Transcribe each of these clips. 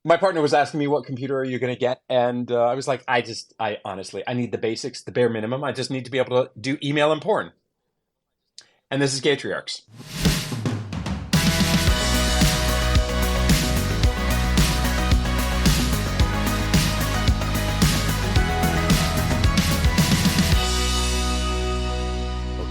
My partner was asking me, what computer are you going to get? And I was like, I honestly, I need the basics, the bare minimum. I just need to be able to do email and porn. And this is Gatriarchs.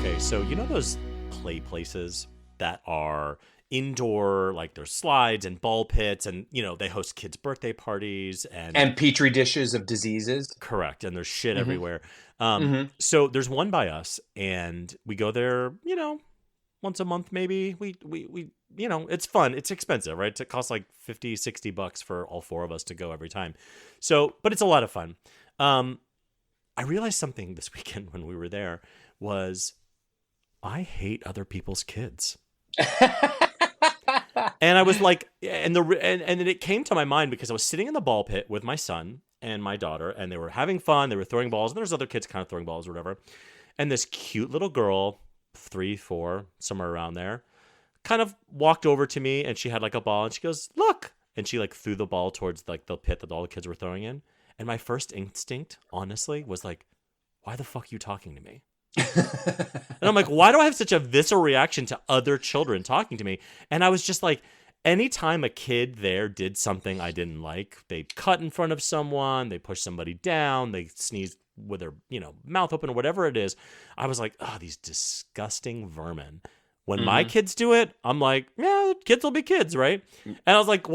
Okay, so you know those play places that are indoor, like there's slides and ball pits, and they host kids' birthday parties and And petri dishes of diseases. correct, and there's shit Mm-hmm. everywhere. Mm-hmm. So there's one by us, and we go there, once a month maybe. We it's fun. It's expensive, right? It costs like $50-$60 for all four of us to go every time. So, but it's a lot of fun. I realized something this weekend when we were there was I hate other people's kids. And I was like, and then it came to my mind because I was sitting in the ball pit with my son and my daughter, and they were having fun. They were throwing balls, and there's other kids kind of throwing balls or whatever. And this cute little girl, 3, 4, somewhere around there, kind of walked over to me, and she had like a ball, and she goes, "Look!" And she like threw the ball towards like the pit that all the kids were throwing in. And my first instinct, honestly, was like, "Why the fuck are you talking to me?" And I'm like, why do I have such a visceral reaction to other children talking to me? And I was just like, anytime a kid there did something I didn't like, they cut in front of someone, they pushed somebody down, they sneezed with their, mouth open or whatever it is. I was like, oh, these disgusting vermin. When my kids do it, I'm like, yeah, kids will be kids, right? And I was like,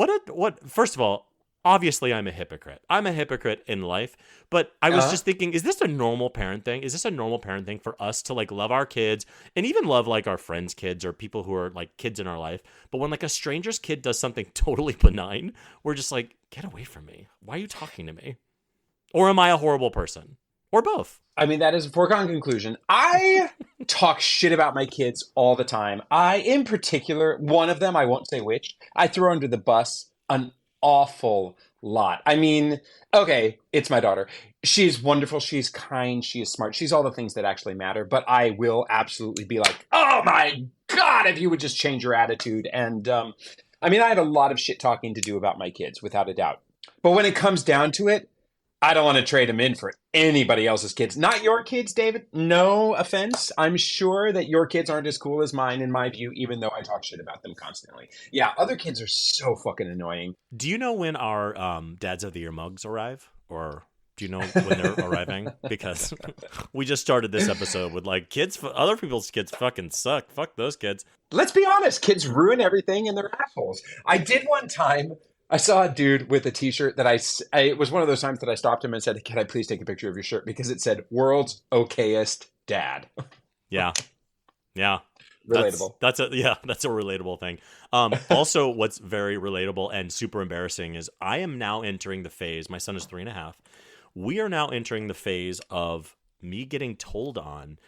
first of all, obviously I'm a hypocrite. I'm a hypocrite in life, but I was just thinking, is this a normal parent thing? Is this a normal parent thing for us to like love our kids and even love like our friends' kids or people who are like kids in our life? But when like a stranger's kid does something totally benign, we're just like, get away from me. Why are you talking to me? Or am I a horrible person? Or both? I mean, that is a foregone conclusion. I talk shit about my kids all the time. In particular, one of them, I won't say which, I throw under the bus an awful lot. I mean, okay, it's my daughter. She's wonderful. She's kind. She is smart. She's all the things that actually matter. But I will absolutely be like, oh my God, if you would just change your attitude. And I mean, I have a lot of shit talking to do about my kids, without a doubt. But when it comes down to it, I don't want to trade them in for anybody else's kids. Not your kids, David. No offense. I'm sure that your kids aren't as cool as mine, in my view, even though I talk shit about them constantly. Yeah, other kids are so fucking annoying. Do you know when our Dads of the Year mugs arrive? Or do you know when they're arriving? Because we just started this episode with like, other people's kids fucking suck. Fuck those kids. Let's be honest. Kids ruin everything and they're assholes. I did one time. I saw a dude with a t-shirt that it was one of those times that I stopped him and said, can I please take a picture of your shirt? Because it said, world's okayest dad. Yeah. Yeah. Relatable. That's a relatable thing. Also, what's very relatable and super embarrassing is I am now entering the phase, my son is 3.5. We are now entering the phase of me getting told on.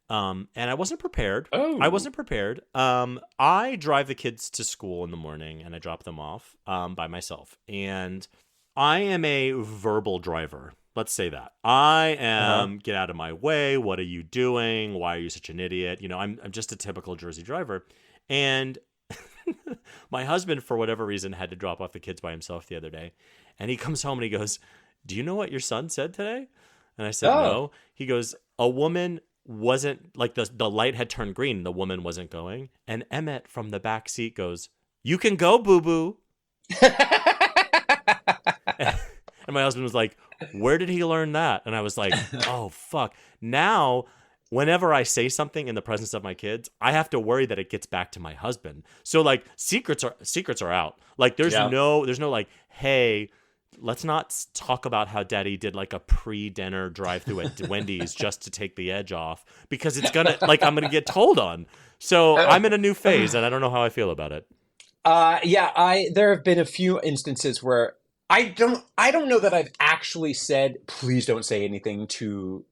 And I wasn't prepared. Oh. I wasn't prepared. I drive the kids to school in the morning and I drop them off by myself. And I am a verbal driver. Let's say that. I am get out of my way. What are you doing? Why are you such an idiot? I'm just a typical Jersey driver. And my husband, for whatever reason, had to drop off the kids by himself the other day. And he comes home and he goes, do you know what your son said today? And I said, no. He goes, a woman wasn't like the light had turned green. The woman wasn't going. And Emmett from the back seat goes, you can go, boo-boo. And my husband was like, where did he learn that? And I was like, oh, fuck. Now, whenever I say something in the presence of my kids, I have to worry that it gets back to my husband. So like secrets are out. Like there's no like, hey, let's not talk about how daddy did like a pre-dinner drive-through at Wendy's just to take the edge off, because it's gonna like I'm gonna get told on. So I'm in a new phase and I don't know how I feel about it. There have been a few instances where I don't know that I've actually said, please don't say anything to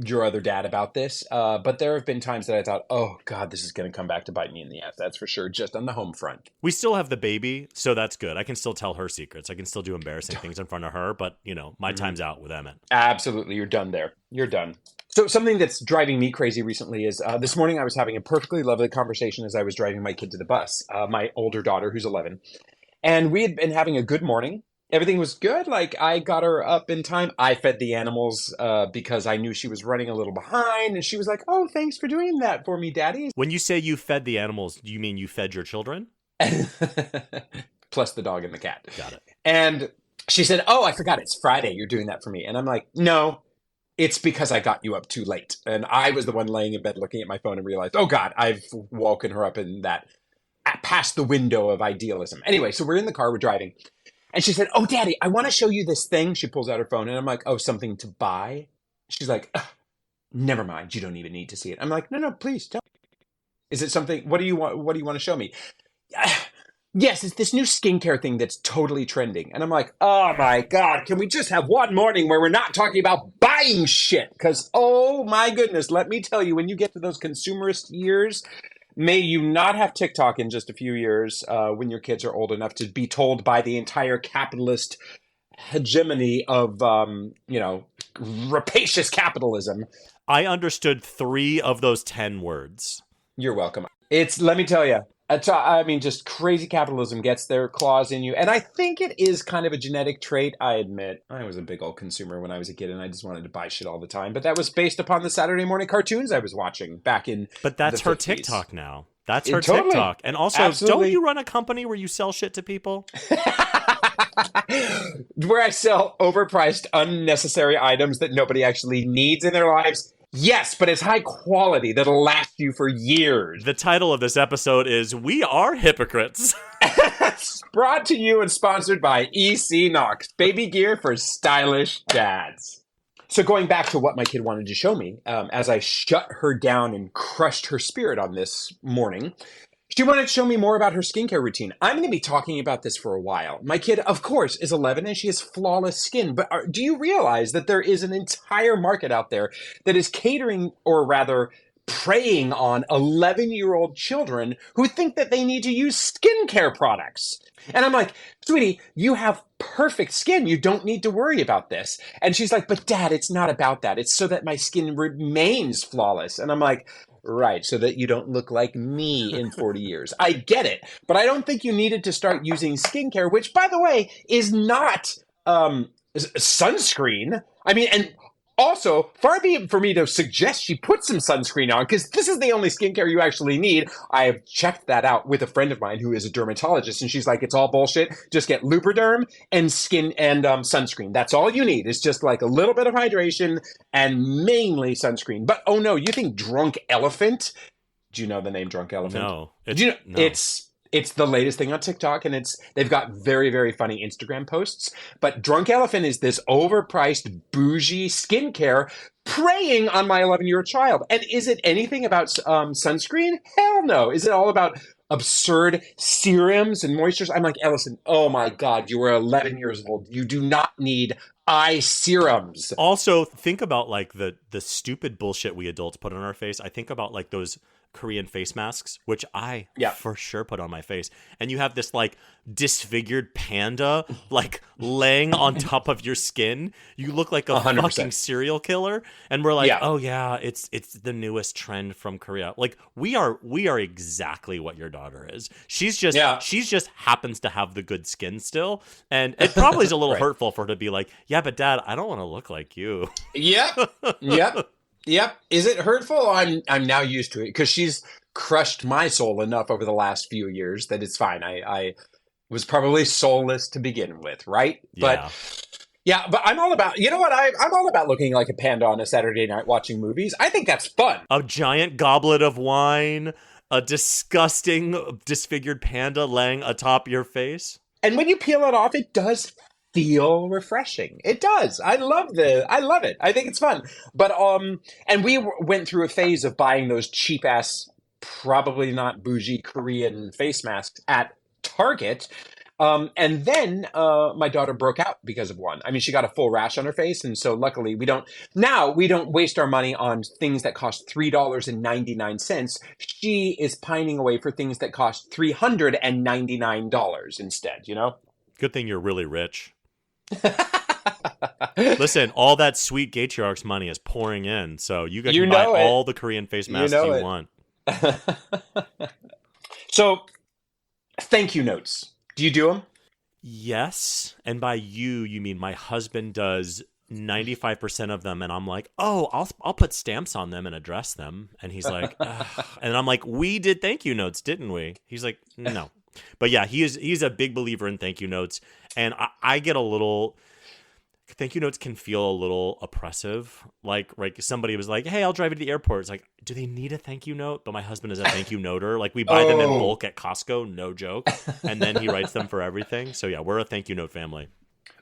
your other dad about this. But there have been times that I thought, oh God, this is going to come back to bite me in the ass. That's for sure. Just on the home front. We still have the baby, so that's good. I can still tell her secrets. I can still do embarrassing things in front of her, but my time's out with Emmett. Absolutely. You're done there. You're done. So something that's driving me crazy recently is this morning I was having a perfectly lovely conversation as I was driving my kid to the bus, my older daughter who's 11. And we had been having a good morning. Everything was good. Like, I got her up in time. I fed the animals because I knew she was running a little behind. And she was like, oh, thanks for doing that for me, Daddy. When you say you fed the animals, do you mean you fed your children? Plus the dog and the cat. Got it. And she said, oh, I forgot. It's Friday. You're doing that for me. And I'm like, no, it's because I got you up too late. And I was the one laying in bed looking at my phone and realized, oh, God, I've woken her up in that past the window of idealism. Anyway, so we're in the car. We're driving. And she said, oh, Daddy, I want to show you this thing. She pulls out her phone and I'm like, oh, something to buy? She's like, never mind. You don't even need to see it. I'm like, no, please tell me. Is it something? What do you want? What do you want to show me? Yes, it's this new skincare thing that's totally trending. And I'm like, oh my God, can we just have one morning where we're not talking about buying shit? Because, oh my goodness, let me tell you, when you get to those consumerist years, may you not have TikTok in just a few years when your kids are old enough to be told by the entire capitalist hegemony of, rapacious capitalism. I understood 3 of those 10 words. You're welcome. Let me tell you, I mean, just crazy capitalism gets their claws in you. And I think it is kind of a genetic trait. I admit, I was a big old consumer when I was a kid and I just wanted to buy shit all the time. But that was based upon the Saturday morning cartoons I was watching back in But that's the her 50s. TikTok now. That's her Totally. TikTok. And also, Absolutely. don't you run a company where you sell shit to people? Where I sell overpriced, unnecessary items that nobody actually needs in their lives? Yes, but it's high quality that'll last you for years. The title of this episode is We Are Hypocrites. Brought to you and sponsored by EC Knox, baby gear for stylish dads. So going back to what my kid wanted to show me, as I shut her down and crushed her spirit on this morning, she wanted to show me more about her skincare routine. I'm going to be talking about this for a while. My kid, of course, is 11 and she has flawless skin. But do you realize that there is an entire market out there that is catering, or rather preying on 11-year-old children who think that they need to use skincare products? And I'm like, sweetie, you have perfect skin. You don't need to worry about this. And she's like, but Dad, it's not about that. It's so that my skin remains flawless. And I'm like, right, so that you don't look like me in 40 years. I get it, but I don't think you needed to start using skincare, which, by the way, is not sunscreen. I mean, and also, far be it for me to suggest she put some sunscreen on, because this is the only skincare you actually need. I have checked that out with a friend of mine who is a dermatologist, and she's like, it's all bullshit. Just get Lubriderm and skin and sunscreen. That's all you need. It's just like a little bit of hydration and mainly sunscreen. But oh no, you think Drunk Elephant? Do you know the name Drunk Elephant? No. It's the latest thing on TikTok, and they've got very, very funny Instagram posts. But Drunk Elephant is this overpriced, bougie skincare preying on my 11-year-old child. And is it anything about sunscreen? Hell no. Is it all about absurd serums and moistures? I'm like, Ellison, oh my God, you are 11 years old. You do not need eye serums. Also, think about like the stupid bullshit we adults put on our face. I think about like those Korean face masks, which I for sure put on my face. And you have this like disfigured panda like laying on top of your skin. You look like a 100%. Fucking serial killer. And we're like, oh yeah, it's the newest trend from Korea. Like we are exactly what your daughter is. She's just happens to have the good skin still. And it probably is a little hurtful for her to be like, yeah, but Dad, I don't want to look like you. Yep. Is it hurtful? I'm now used to it because she's crushed my soul enough over the last few years that it's fine. I was probably soulless to begin with, right? Yeah. But I'm all about, you know what? I'm all about looking like a panda on a Saturday night watching movies. I think that's fun. A giant goblet of wine, a disgusting disfigured panda laying atop your face. And when you peel it off, it does feel refreshing. It does. I love it. I think it's fun. But and we went through a phase of buying those cheap ass, probably not bougie Korean face masks at Target. And then my daughter broke out because of one. I mean, she got a full rash on her face, and so luckily we don't waste our money on things that cost $3.99. She is pining away for things that cost $399 instead. You know. Good thing you're really rich. Listen, all that sweet Gatriarch's money is pouring in, so you can buy all the Korean face masks you want. So, thank you notes. Do you do them? Yes, and by you mean my husband does 95% of them, and I'm like, oh, I'll put stamps on them and address them, and he's like, ugh. And I'm like, we did thank you notes, didn't we? He's like, no, but yeah, he's a big believer in thank you notes, and I get a little. Thank you notes can feel a little oppressive. Like, right, somebody was like, hey, I'll drive you to the airport. It's like, do they need a thank you note? But my husband is a thank you noter. Like, we buy them in Oh. bulk at Costco, no joke. And then he writes them for everything. So, yeah, we're a thank you note family.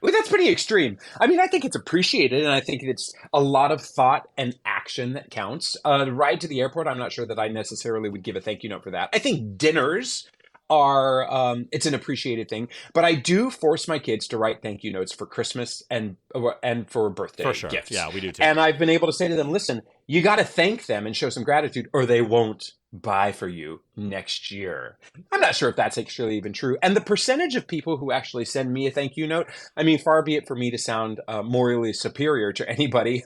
Well, that's pretty extreme. I mean, I think it's appreciated, and I think it's a lot of thought and action that counts. The ride to the airport, I'm not sure that I necessarily would give a thank you note for that. I think dinners are it's an appreciated thing, but I do force my kids to write thank you notes for Christmas and for For birthday sure. gifts. Yeah, we do too. And I've been able to say to them, listen, you got to thank them and show some gratitude, or they won't buy for you next year. I'm not sure if that's actually even true. And the percentage of people who actually send me a thank you note, I mean, far be it for me to sound morally superior to anybody.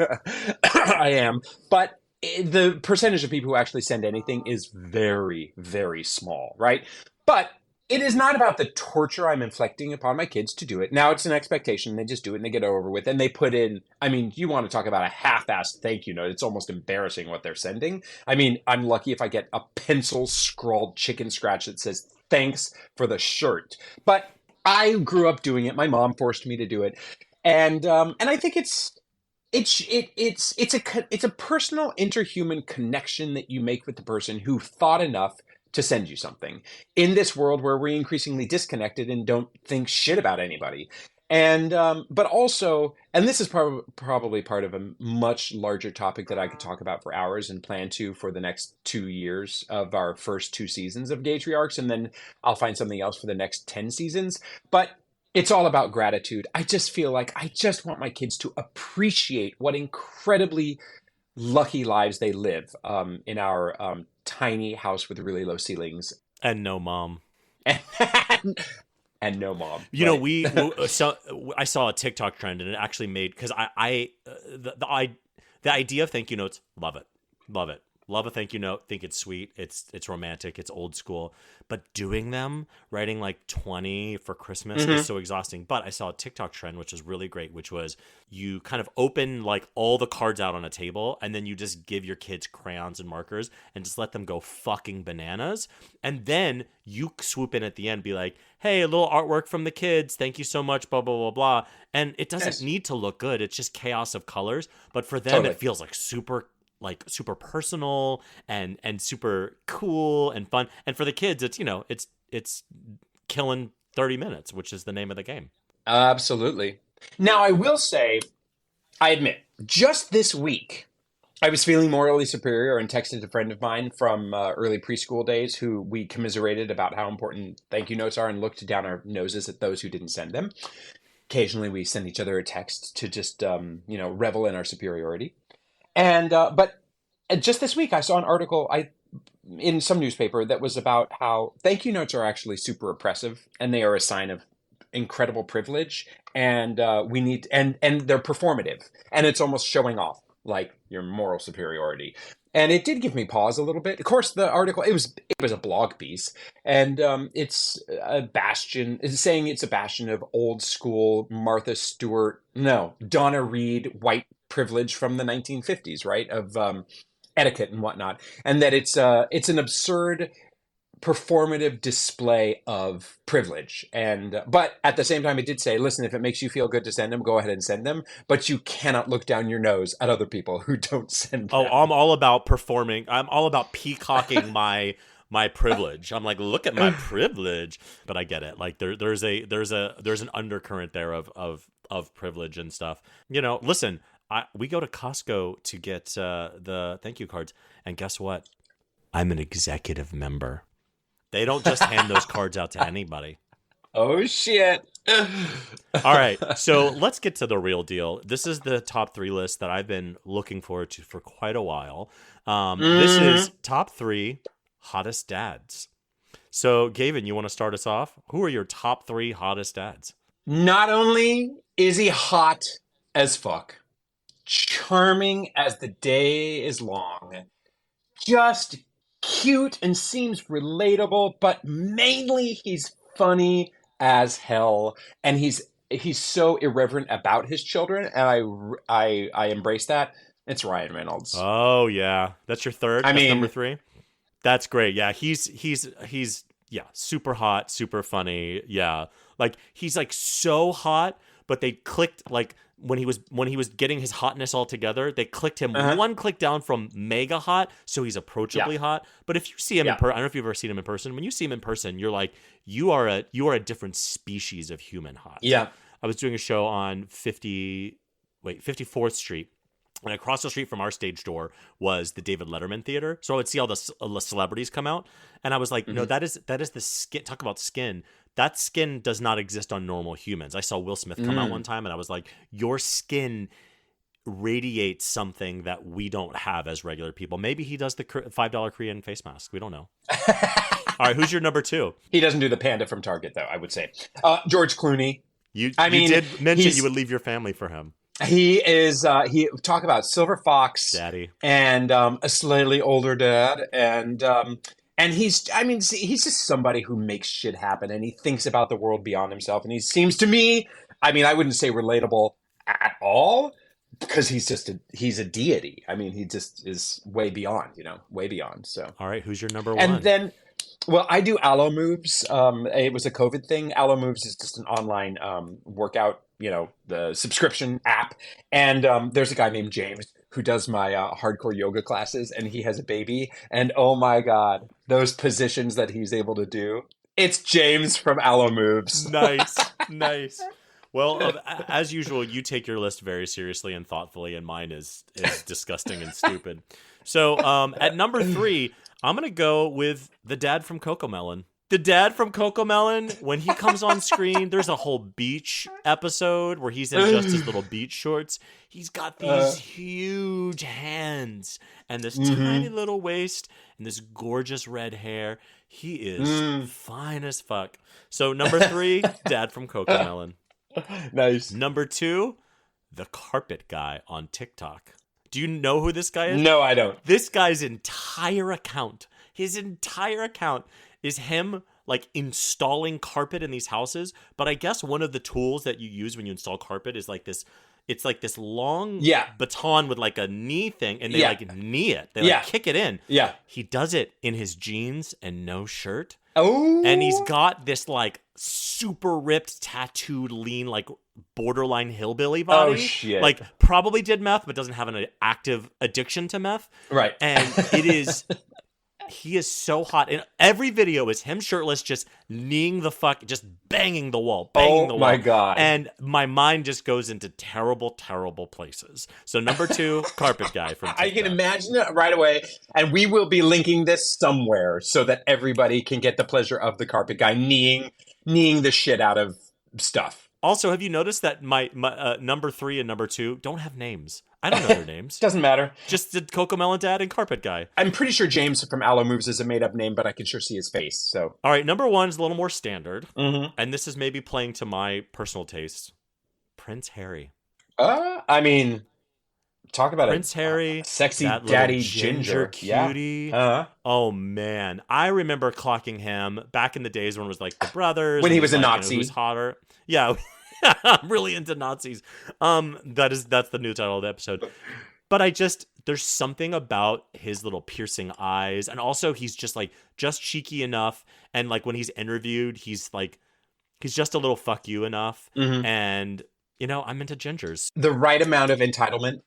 I am. But the percentage of people who actually send anything is very, very small, right? But it is not about the torture I'm inflicting upon my kids to do it. Now it's an expectation. They just do it and they get over with. And they put in, I mean, you want to talk about a half-assed thank you note. It's almost embarrassing what they're sending. I mean, I'm lucky if I get a pencil scrawled chicken scratch that says, thanks for the shirt. But I grew up doing it. My mom forced me to do it. And I think it's a personal interhuman connection that you make with the person who thought enough to send you something in this world where we're increasingly disconnected and don't think shit about anybody. And but also, and this is probably part of a much larger topic that I could talk about for hours and plan to for the next 2 years of our first 2 seasons of Gatriarchs, and then I'll find something else for the next 10 seasons. But it's all about gratitude. I just feel like I just want my kids to appreciate what incredibly lucky lives they live in our tiny house with really low ceilings And no mom. and, and no mom. You know, Right. so I saw a TikTok trend, and it actually made because the idea of thank you notes, love it, love it, love a thank you note. Think it's sweet, it's romantic, it's old school. But doing them, writing like 20 for Christmas Hmm. is so exhausting. But I saw a TikTok trend which was really great, which was you kind of open like all the cards out on a table, and then you just give your kids crayons and markers and just let them go fucking bananas. And then you swoop in at the end, be like, hey, a little artwork from the kids. Thank you so much, blah, blah, blah, blah. And it doesn't Yes, need to look good. It's just chaos of colors. But for them, it totally. feels like super personal and super cool and fun. And for the kids, it's, you know, it's killing 30 minutes, which is the name of the game. Absolutely. Now, I will say, I admit, just this week, I was feeling morally superior and texted a friend of mine from early preschool days who we commiserated about how important thank you notes are and looked down our noses at those who didn't send them. Occasionally, we send each other a text to just, revel in our superiority. But just this week, I saw an article in some newspaper that was about how thank you notes are actually super oppressive and they are a sign of incredible privilege, and we need and they're performative, and it's almost showing off like your moral superiority. And it did give me pause a little bit. Of course, the article it was a blog piece, and it's saying it's a bastion of old school Martha Stewart, no, Donna Reed white privilege from the 1950s, right? Of etiquette and whatnot, and that it's an absurd performative display of privilege. And but at the same time, it did say, listen, if it makes you feel good to send them, go ahead and send them, but you cannot look down your nose at other people who don't send Oh, them. I'm all about performing. I'm all about peacocking my privilege. I'm like, look at my privilege. But I get it. Like there's an undercurrent there of privilege and stuff. You know, listen, we go to Costco to get the thank you cards, and guess what? I'm an executive member. They don't just hand those cards out to anybody. Oh shit. All right, so let's get to the real deal. This is the top 3 list that I've been looking forward to for quite a while. This is top 3 hottest dads. So, Gavin, you want to start us off? Who are your top 3 hottest dads? Not only is he hot as fuck, charming as the day is long, just cute and seems relatable, but mainly he's funny as hell, and he's so irreverent about his children, and I embrace that. It's Ryan Reynolds. Oh yeah, that's your third. I That's number mean, three. That's great. Yeah, he's yeah, super hot, super funny. Yeah, like he's like so hot, but they clicked like when he was getting his hotness all together, they clicked him uh-huh. one click down from mega hot, so he's Yeah, approachably hot. But if you see him in yeah. person, I don't know if you've ever seen him in person. When you see him in person, you're like you are a different species of human hot. Yeah. I was doing a show on 54th Street, and across the street from our stage door was the David Letterman Theater. So I would see all the celebrities come out, and I was like, no, Hmm. that is the skin. Talk about skin. That skin does not exist on normal humans. I saw Will Smith come out one Mm. time, and I was like, your skin radiates something that we don't have as regular people. Maybe he does the $5 Korean face mask. We don't know. All right, who's your number two? He doesn't do the panda from Target, though, I would say. George Clooney. You I you mean, did mention you would leave your family for him, he is he talk about Silver Fox Daddy. and a slightly older dad, and he's, I mean, see, he's just somebody who makes shit happen, and he thinks about the world beyond himself, and he seems to me, I mean, I wouldn't say relatable at all, because he's a deity. I mean, he just is way beyond, way beyond. So, All right, who's your number and one? then, well, I do Allo Moves. It was a COVID thing. Allo Moves is just an online workout, the subscription app. And there's a guy named James who does my hardcore yoga classes, and he has a baby. And oh my God, those positions that he's able to do. It's James from Allo Moves. Nice, nice. Well, as usual, you take your list very seriously and thoughtfully, and mine is disgusting and stupid. So, at number three, I'm gonna go with the dad from Cocomelon. The dad from Cocomelon, when he comes on screen, there's a whole beach episode where he's in just his little beach shorts. He's got these huge hands and this tiny Mhm. little waist and this gorgeous red hair. He is fine as fuck. So number three, dad from Cocomelon. Nice. Number two, the carpet guy on TikTok. Do you know who this guy is? No, I don't. This guy's his entire account is him like installing carpet in these houses. But I guess one of the tools that you use when you install carpet is like this. It's like this long Yeah. baton with like a knee thing, and they Yeah. like knee it. They Yeah. like kick it in. Yeah. He does it in his jeans and no shirt. Oh. And he's got this like super ripped, tattooed, lean, like borderline hillbilly body. Oh, shit. Like probably did meth, but doesn't have an active addiction to meth. Right. And he is so hot. And every video is him shirtless, just kneeing the fuck, just banging the wall, banging the wall. my God. And my mind just goes into terrible, terrible places. So number two, carpet guy from TikTok. I can imagine it right away, and we will be linking this somewhere so that everybody can get the pleasure of the carpet guy kneeing the shit out of stuff. Also, have you noticed that my number three and number two don't have names? I don't know their names. Doesn't matter. Just the Cocomelon dad and carpet guy. I'm pretty sure James from Allo Moves is a made-up name, but I can sure see his face. So, All right, number one is a little more standard, Mhm. and this is maybe playing to my personal taste. Prince Harry. I mean, talk about Prince Harry, sexy that little daddy ginger cutie. Yeah. Uh-huh. Oh man, I remember clocking him back in the days when it was like the brothers. When he and was a like, Nazi. who's hotter? Yeah, I'm really into Nazis. That's the new title of the episode. But there's something about his little piercing eyes, and also he's just cheeky enough, and like when he's interviewed, he's just a little fuck you enough, Mhm. and I'm into gingers. The right amount of entitlement.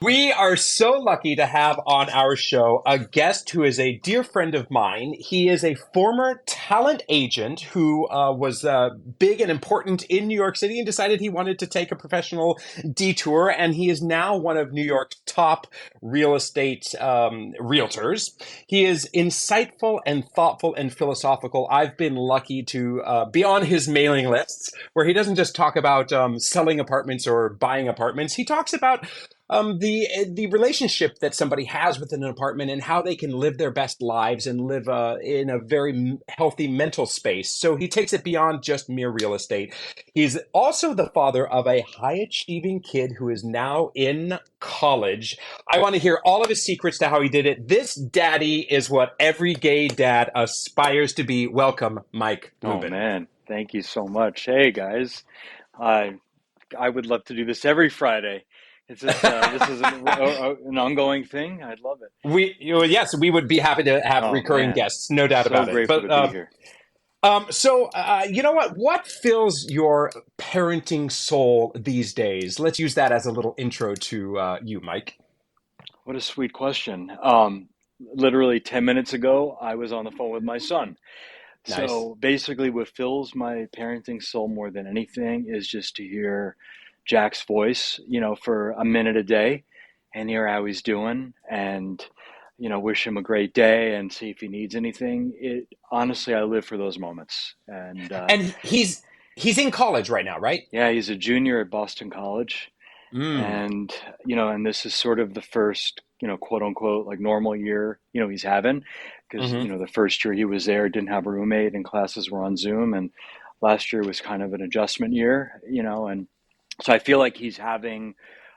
We are so lucky to have on our show a guest who is a dear friend of mine. He is a former talent agent who was big and important in New York City and decided he wanted to take a professional detour. And he is now one of New York's top real estate realtors. He is insightful and thoughtful and philosophical. I've been lucky to be on his mailing lists where he doesn't just talk about selling apartments or buying apartments. He talks about the relationship that somebody has within an apartment and how they can live their best lives and live in a very healthy mental space. So he takes it beyond just mere real estate. He's also the father of a high-achieving kid who is now in college. I want to hear all of his secrets to how he did it. This daddy is what every gay dad aspires to be. Welcome, Mike Oh Lubin. man, thank you so much. Hey guys, I I would love to do this every Friday. This is an ongoing thing. I'd love it. Yes, we would be happy to have Oh recurring man, guests, no doubt so about it. grateful to But be here. you know what? What fills your parenting soul these days? Let's use that as a little intro to you, Mike. What a sweet question. Literally 10 minutes ago, I was on the phone with my son. Nice. So basically, what fills my parenting soul more than anything is just to hear Jack's voice, for a minute a day and hear how he's doing and, wish him a great day and see if he needs anything. Honestly, I live for those moments. And And he's in college right now, right? yeah, he's a junior at Boston College. Mm. And, and this is sort of the first, quote unquote, like normal year, he's having because, Hmm. the first year he was there, didn't have a roommate and classes were on Zoom. And last year was kind of an adjustment year, and so I feel like he's having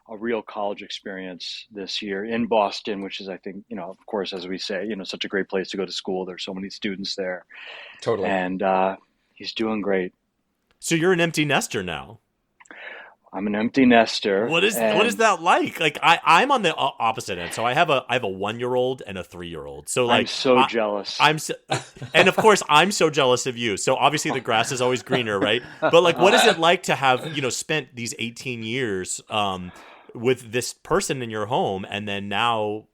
a real college experience this year in Boston, which is, I think, of course, as we say, such a great place to go to school. There's so many students there Totally. and he's doing great. So you're an empty nester now. I'm an empty nester. What is that like? Like I'm on the opposite end. So I have a 1-year-old and a 3-year-old. So like I'm so jealous. And of course I'm so jealous of you. So obviously the grass is always greener, right? But like, what is it like to have spent these 18 years with this person in your home, and then now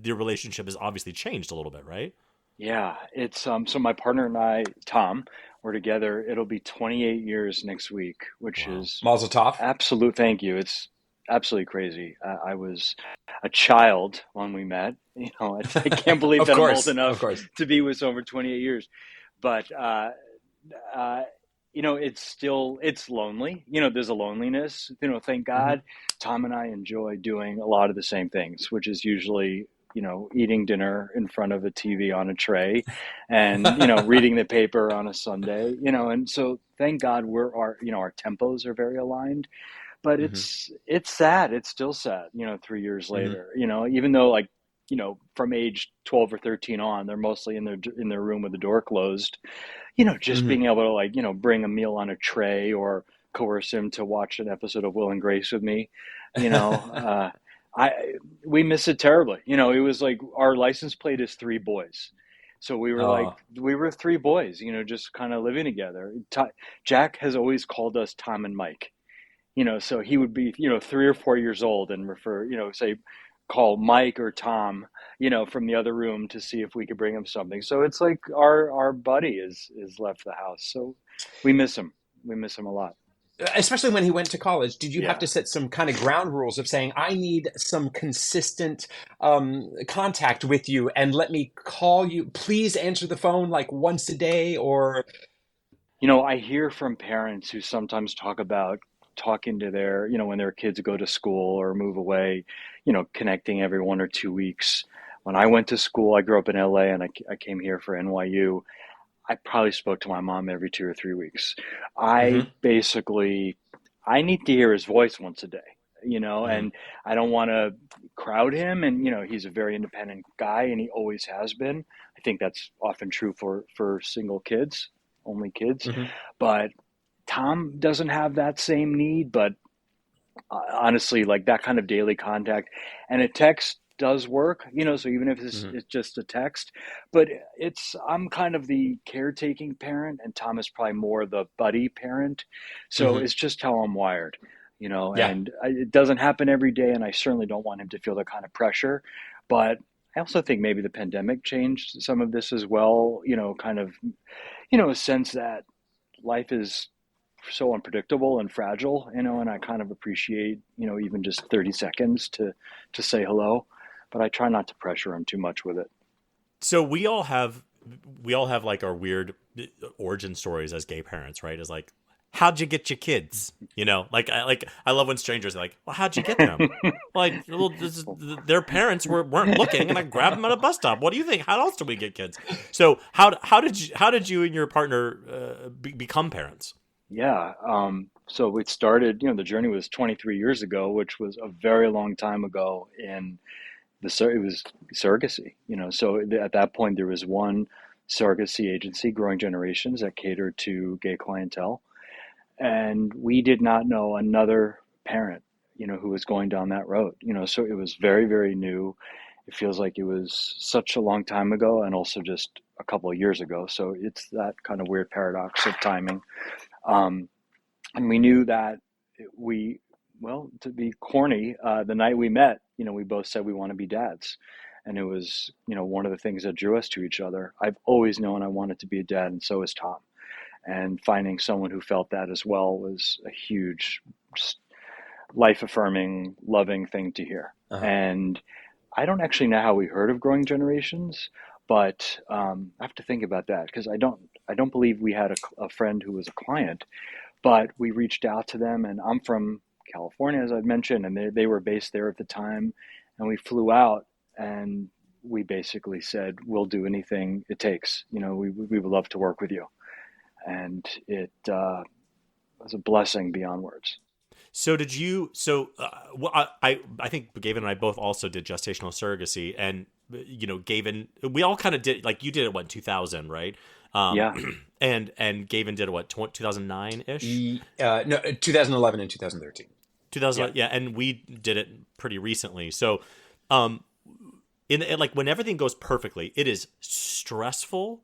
your relationship has obviously changed a little bit, right? Yeah, it's so my partner and I, Tom, we're together. It'll be 28 years next week, which Wow. is Mazel tov. absolute. Thank you. It's absolutely crazy. I was a child when we met. I can't believe Of that I'm course, old of enough course. to be with someone for 28 years. But it's lonely. There's a loneliness. Thank Hmm. God, Tom and I enjoy doing a lot of the same things, which is usually eating dinner in front of a TV on a tray and, reading the paper on a Sunday, and so thank God our tempos are very aligned, but Hmm. it's sad. It's still sad, 3 years Hmm. later, even though like, from age 12 or 13 on, they're mostly in their room with the door closed, just Hmm. being able to like, bring a meal on a tray or coerce him to watch an episode of Will and Grace with me, you know, I we miss it terribly. It was like our license plate is three boys. So Oh. we were three boys, just kind of living together. Jack has always called us Tom and Mike. So he would be, 3 or 4 years old and say, call Mike or Tom, from the other room to see if we could bring him something. So it's like our buddy is left the house. So we miss him. We miss him a lot. Especially when he went to college, did you have Yeah. to set some kind of ground rules of saying, I need some consistent contact with you and let me call you? Please answer the phone like once a day or. I hear from parents who sometimes talk about talking to their, when their kids go to school or move away, connecting every 1 or 2 weeks. When I went to school, I grew up in LA and I came here for NYU. I probably spoke to my mom every 2 or 3 weeks. I Mhm, basically, I need to hear his voice once a day, mhm, and I don't want to crowd him. And, he's a very independent guy and he always has been. I think that's often true for single kids, only kids. mhm, But Tom doesn't have that same need, but honestly, like that kind of daily contact and a text does work, so even if mhm, it's just a text, but I'm kind of the caretaking parent and Tom is probably more the buddy parent. So mhm. it's just how I'm wired, Yeah. and it doesn't happen every day. And I certainly don't want him to feel that kind of pressure. But I also think maybe the pandemic changed some of this as well, kind of, a sense that life is so unpredictable and fragile, and I kind of appreciate, even just 30 seconds to say hello, but I try not to pressure him too much with it. So we all have like our weird origin stories as gay parents, right? Is like, how'd you get your kids? I love when strangers are like, well, how'd you get them? Like, well, their parents weren't looking, and I grabbed them at a bus stop. What do you think? How else do we get kids? So how did you and your partner become parents? Yeah. So it started, the journey was 23 years ago, which was a very long time ago in it was surrogacy, So at that point, there was one surrogacy agency, Growing Generations, that catered to gay clientele. And we did not know another parent, who was going down that road, So it was very, very new. It feels like it was such a long time ago and also just a couple of years ago. So it's that kind of weird paradox of timing. Um, and we knew that we, well, to be corny, the night we met, we both said we want to be dads. And it was, one of the things that drew us to each other. I've always known I wanted to be a dad, and so has Tom. And finding someone who felt that as well was a huge, life affirming, loving thing to hear. Uh-huh. And I don't actually know how we heard of Growing Generations, but I have to think about that because I don't believe we had a friend who was a client, but we reached out to them, and I'm from California, as I've mentioned, and they were based there at the time, and we flew out and we basically said, we'll do anything it takes. We would love to work with you. And it was a blessing beyond words. So did you? So I think Gavin and I both also did gestational surrogacy, and Gavin, we all kind of did. Like you did it, what, 2000, right? Yeah. And Gavin did it, what, 2009 ish? No, 2011 and 2013. 2000, yeah, and we did it pretty recently. So, in like when everything goes perfectly, it is stressful,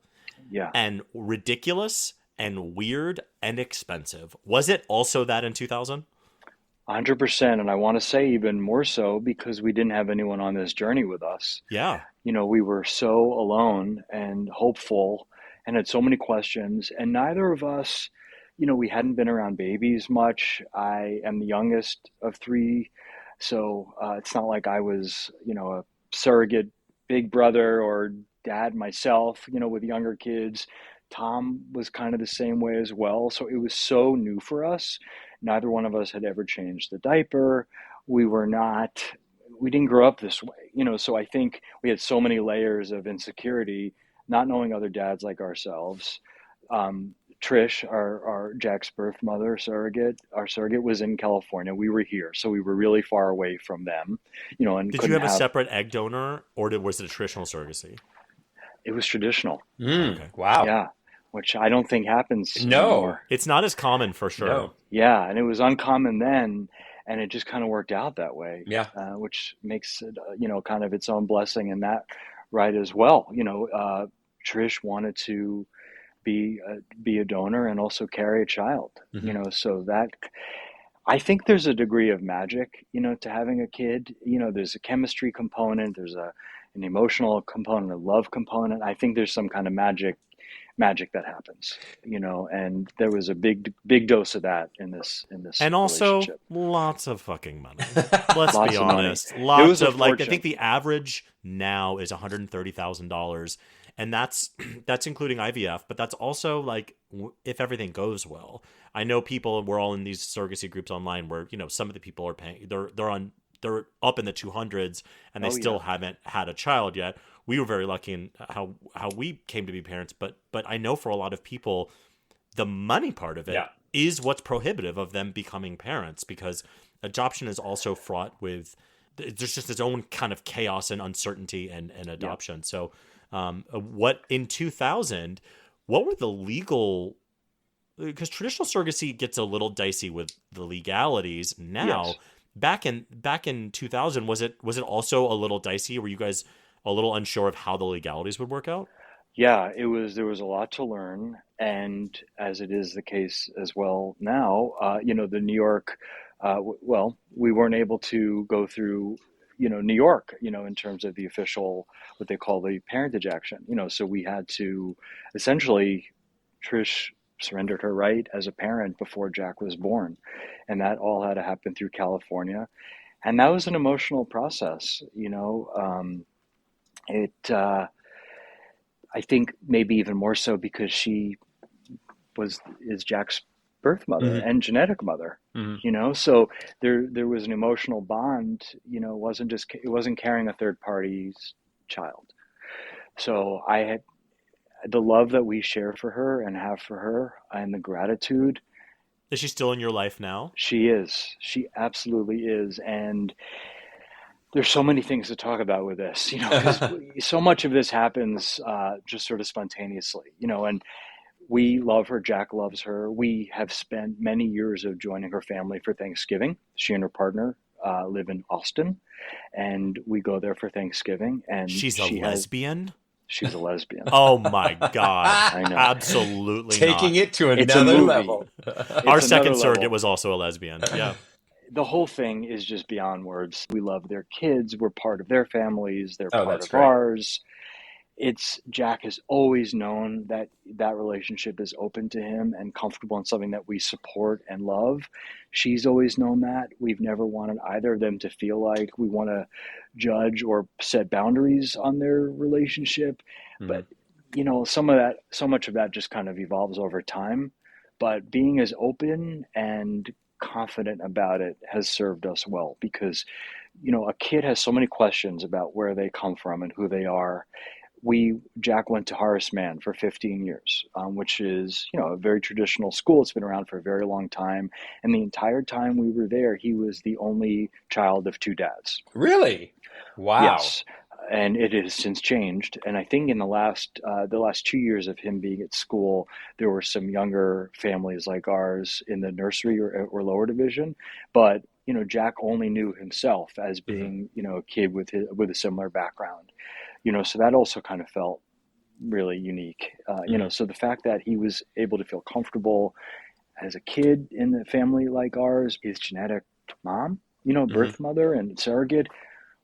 Yeah. and ridiculous and weird and expensive. Was it also that in 2000? 100%. And I want to say even more so because we didn't have anyone on this journey with us. Yeah. We were so alone and hopeful and had so many questions. And neither of us, we hadn't been around babies much. I am the youngest of three. So it's not like I was, a surrogate big brother or dad myself, with younger kids. Tom was kind of the same way as well. So it was so new for us. Neither one of us had ever changed the diaper. We didn't grow up this way, so I think we had so many layers of insecurity, not knowing other dads like ourselves. Trish, our Jack's birth mother our surrogate was in California. We were here, so we were really far away from them, and Did you have a separate egg donor, or was it a traditional surrogacy? It was traditional. Okay. Wow. Yeah, which I don't think happens No. anymore. It's not as common for sure. No. Yeah, and it was uncommon then, and it just kind of worked out that way. Yeah. Which makes it, kind of its own blessing in that right as well. Trish wanted to be a donor and also carry a child. So that I think there's a degree of magic, to having a kid. There's a chemistry component, there's an emotional component, a love component. I think there's some kind of magic that happens, and there was a big dose of that in this and also relationship. Lots of fucking money. Let's Lots be of money. honest. Lots a of, like, I fortune. think the average now is $130,000, and that's including IVF, but that's also like if everything goes well. I know people, we're all in these surrogacy groups online where some of the people are paying, they're up in the 200s and they still haven't had a child yet. We were very lucky in how we came to be parents, but I know for a lot of people, the money part of it is what's prohibitive of them becoming parents, because adoption is also fraught with, there's just its own kind of chaos and uncertainty and adoption. Yeah. So what in 2000, what were the legal, because traditional surrogacy gets a little dicey with the legalities now. Yes. Back in 2000, was it also a little dicey? Were you guys a little unsure of how the legalities would work out? Yeah, there was a lot to learn, and as it is the case as well now, the New York, we weren't able to go through, New York, in terms of the official, what they call the parentage action, so we had to essentially, Trish surrendered her right as a parent before Jack was born, and that all had to happen through California, and that was an emotional process, I think maybe even more so because she is Jack's birth mother and genetic mother, so there was an emotional bond, it wasn't carrying a third party's child. So I had the love that we share for her and have for her and the gratitude Is she still in your life now? She is. She absolutely is. And there's so many things to talk about with this, because so much of this happens just sort of spontaneously, and we love her. Jack loves her. We have spent many years of joining her family for Thanksgiving. She and her partner live in Austin, and we go there for Thanksgiving. And She's a lesbian? she's a lesbian. Oh my God. I know. Absolutely Taking not. it to It's a another movie. level. Our It's second another surrogate level. was also a lesbian. Yeah. The whole thing is just beyond words. We love their kids. We're part of their families. They're Oh, part that's of great. ours. Jack has always known that that relationship is open to him and comfortable and something that we support and love. She's always known that. We've never wanted either of them to feel like we want to judge or set boundaries on their relationship. Mhm. But so much of that just kind of evolves over time. But being as open and confident about it has served us well because a kid has so many questions about where they come from and who they are. Jack went to Horace Mann for 15 years, which is a very traditional school. It's been around for a very long time, and the entire time we were there, he was the only child of two dads. Really? Wow. Yes, and it has since changed. And I think in the last 2 years of him being at school, there were some younger families like ours in the nursery or lower division, but Jack only knew himself as Hmm. being a kid with a similar background. So that also kind of felt really unique. Hmm. So the fact that he was able to feel comfortable as a kid in a family like ours, his genetic mom, Hmm. birth mother and surrogate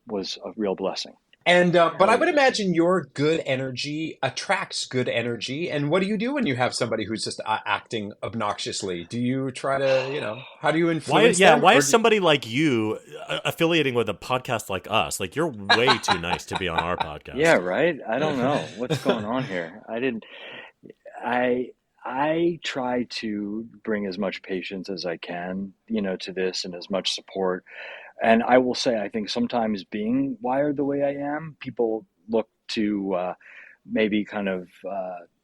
was a real blessing. And but I Really would is. imagine your good energy attracts good energy. And what do you do when you have somebody who's just acting obnoxiously? Do you try to, how do you influence them? Why Or is somebody like you affiliating with a podcast like us? Like, you're way too nice to be on our Yeah, podcast. right. I don't know what's going on here. I I try to bring as much patience as I can, to this and as much support. And I will say, I think sometimes being wired the way I am, people look to maybe kind of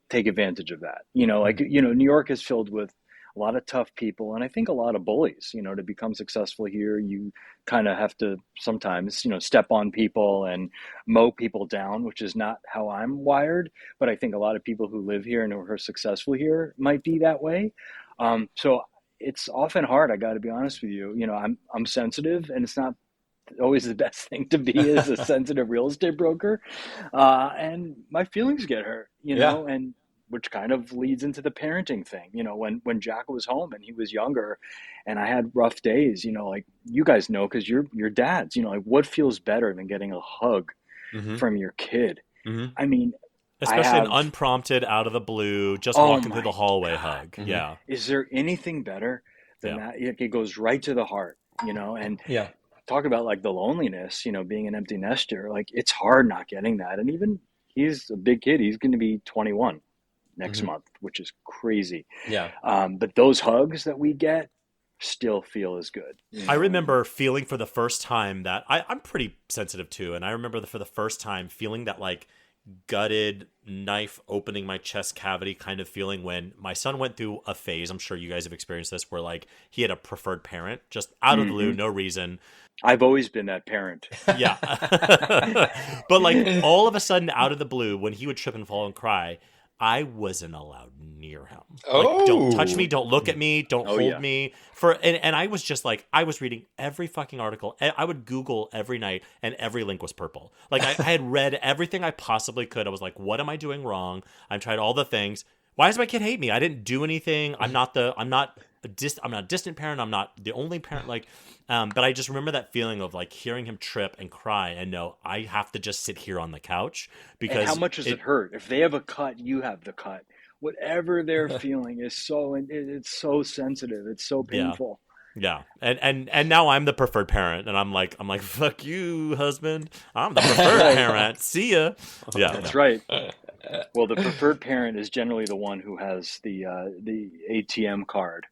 take advantage of that. New York is filled with a lot of tough people, and I think a lot of bullies. To become successful here, you kind of have to sometimes, step on people and mow people down, which is not how I'm wired. But I think a lot of people who live here and who are successful here might be that way. So it's often hard. I got to be honest with you. I'm sensitive, and it's not always the best thing to be as a sensitive real estate broker. And my feelings get hurt, yeah. and which kind of leads into the parenting thing. When Jack was home and he was younger and I had rough days, like you guys know, because you're dads, like what feels better than getting a hug Hmm. from your kid? Hmm. I mean, I Especially an have, unprompted, out of the blue, just oh walking through the my hallway God, hug. Hmm. Yeah. is there anything better than Yeah. that? It goes right to the heart, and Yeah. talk about like the loneliness, being an empty nester. Like it's hard not getting that. And even he's a big kid. He's going to be 21 next Hmm. month, which is crazy. Yeah. But those hugs that we get still feel as good. I And remember feeling for the first time that I'm pretty sensitive too. And I remember for the first time feeling that like gutted knife opening my chest cavity kind of feeling when my son went through a phase. I'm sure you guys have experienced this where like he had a preferred parent just out of the blue, mhm. no reason. I've always been that parent. Yeah. But like all of a sudden out of the blue, when he would trip and fall and cry, I wasn't allowed near him. Like, don't touch me, Oh. don't look at me, don't Oh hold yeah. me. And I was just like, I was reading every fucking article. I would Google every night, and every link was purple. Like I had read everything I possibly could. I was like, what am I doing wrong? I've tried all the things. Why does my kid hate me? I didn't do anything. I'm not a distant parent. I'm not the only parent. Like, but I just remember that feeling of like hearing him trip and cry and know I have to just sit here on the couch And how because much does it hurt? If they have a cut, you have the cut. Whatever they're feeling is it's so sensitive. It's so yeah. painful. Yeah, and now I'm the preferred parent, and I'm like, fuck you, husband. I'm the preferred Right. parent. See ya. Yeah, That's right. Well, the preferred parent is generally the one who has the ATM card,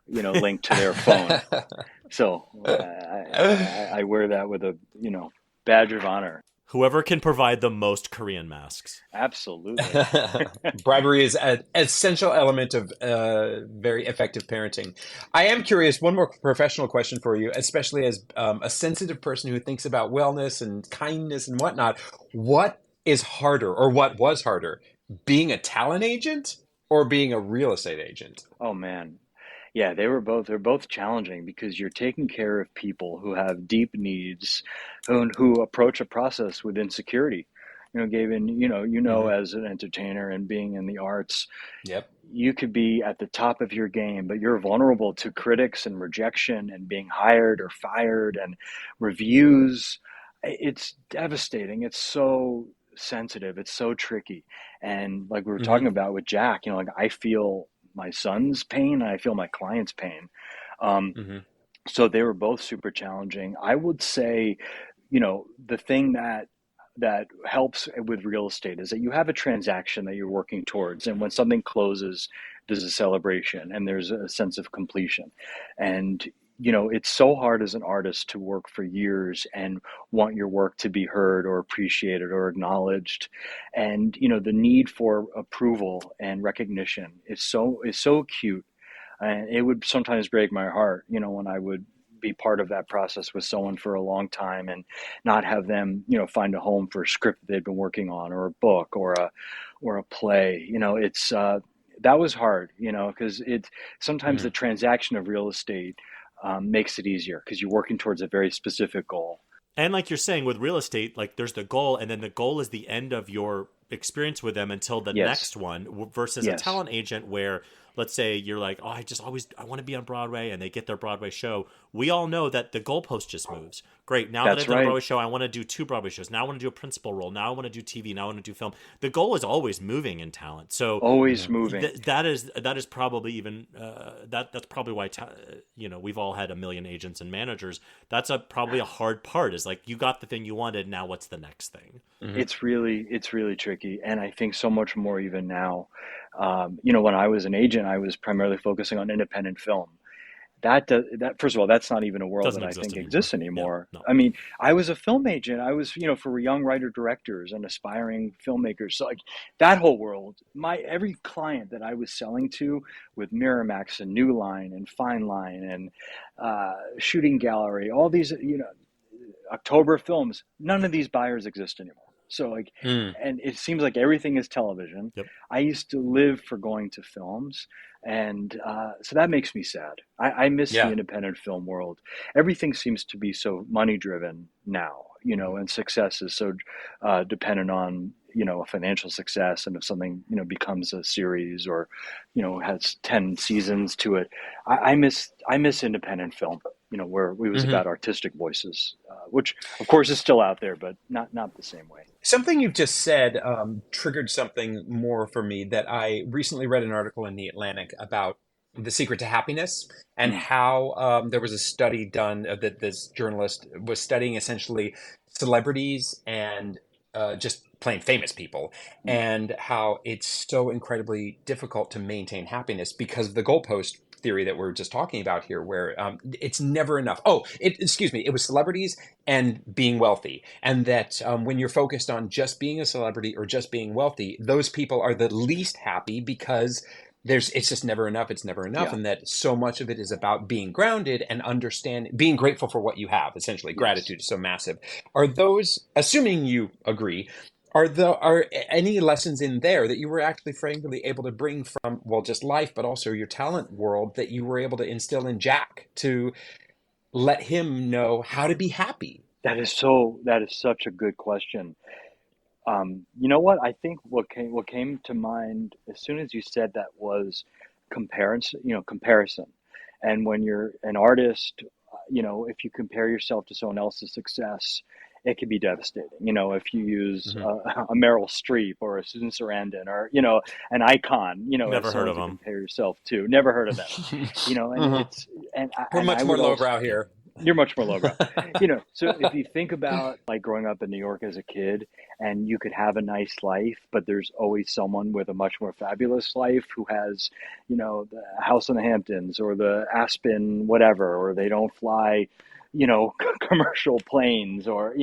linked to their phone. So I wear that with a badge of honor. Whoever can provide the most Korean masks. Absolutely. Bribery is an essential element of very effective parenting. I am curious, one more professional question for you, especially as a sensitive person who thinks about wellness and kindness and whatnot. What is harder, or what was harder, being a talent agent or being a real estate agent? Oh man. Yeah, they're both challenging because you're taking care of people who have deep needs, who approach a process with insecurity. Gavin, Hmm. as an entertainer and being in the arts, Yep. you could be at the top of your game, but you're vulnerable to critics and rejection and being hired or fired and reviews. It's devastating. It's so sensitive. It's so tricky. And like we were Hmm. talking about with Jack, like I feel my son's pain and I feel my client's pain. Um, Hmm. so they were both super challenging. I would say, the thing that helps with real estate is that you have a transaction that you're working towards, and when something closes, there's a celebration and there's a sense of completion. And it's so hard as an artist to work for years and want your work to be heard or appreciated or acknowledged. And the need for approval and recognition is so acute, and it would sometimes break my heart, when I would be part of that process with someone for a long time and not have them, find a home for a script that they've been working on, or a book, or a play. It's that was hard, because it sometimes the Hmm. transaction of real estate makes it easier because you're working towards a very specific goal. And like you're saying with real estate, like there's the goal, and then the goal is the end of your experience with them until the Yes, next one. Versus a yes, talent agent, where let's say you're like, oh, I want to be on Broadway, and they get their Broadway show. We all know that the goalpost just moves. Great. Now that that's I've done a right. Broadway show, I want to do two Broadway shows. Now I want to do a principal role. Now I want to do TV. Now I want to do film. The goal is always moving in talent. So Always Hmm. moving. that is probably even that's probably why we've all had a million agents and managers. That's probably a hard part, is like, you got the thing you wanted, now what's the next thing? Hmm. It's really tricky, and I think so much more even now. When I was an agent, I was primarily focusing on independent film. That first of all, that's not even a world Doesn't that I exist think anymore. exists Yeah, anymore. no. I mean, I was a film agent. I was, for young writer directors and aspiring filmmakers. So like that whole world, my every client that I was selling to with Miramax and New Line and Fine Line and Shooting Gallery, all these, October Films, none of these buyers exist anymore. So like, Hmm. and it seems like everything is television. Yep. I used to live for going to films, and so that makes me sad. I miss the Yeah. independent film world. Everything seems to be so money driven now, and success is so dependent on a financial success, and if something becomes a series, or has 10 seasons to it. I miss independent film, where it was Hmm. about artistic voices, which of course is still out there, but not the same way. Something you've just said triggered something more for me that I recently read an article in The Atlantic about the secret to happiness and Mm, how there was a study done that this journalist was studying essentially celebrities and just plain famous people, mm. and how it's so incredibly difficult to maintain happiness because of the goalpost theory that we're just talking about here, where it's never enough. Oh, excuse me, it was celebrities and being wealthy, and that when you're focused on just being a celebrity or just being wealthy, those people are the least happy because it's just never enough. It's never enough, Yeah. and that so much of it is about being grounded and being grateful for what you have. Essentially, Yes. gratitude is so massive. Are those, assuming you agree, are any lessons in there that you were actually frankly able to bring from, well, just life, but also your talent world, that you were able to instill in Jack to let him know how to be happy? That is such a good question. You know what? I think what came to mind as soon as you said that was comparison. Comparison, and when you're an artist, if you compare yourself to someone else's success, it can be devastating. If you use Hmm. a Meryl Streep or a Susan Sarandon, or an icon, as Never heard someone of to them. compare yourself to. Never heard of them. And Hmm. it's We're and I much more would also. lowbrow Yeah. here. You're much more lowbrow. So if you think about like growing up in New York as a kid, and you could have a nice life, but there's always someone with a much more fabulous life who has, the house in the Hamptons or the Aspen, whatever, or they don't fly, commercial planes, or,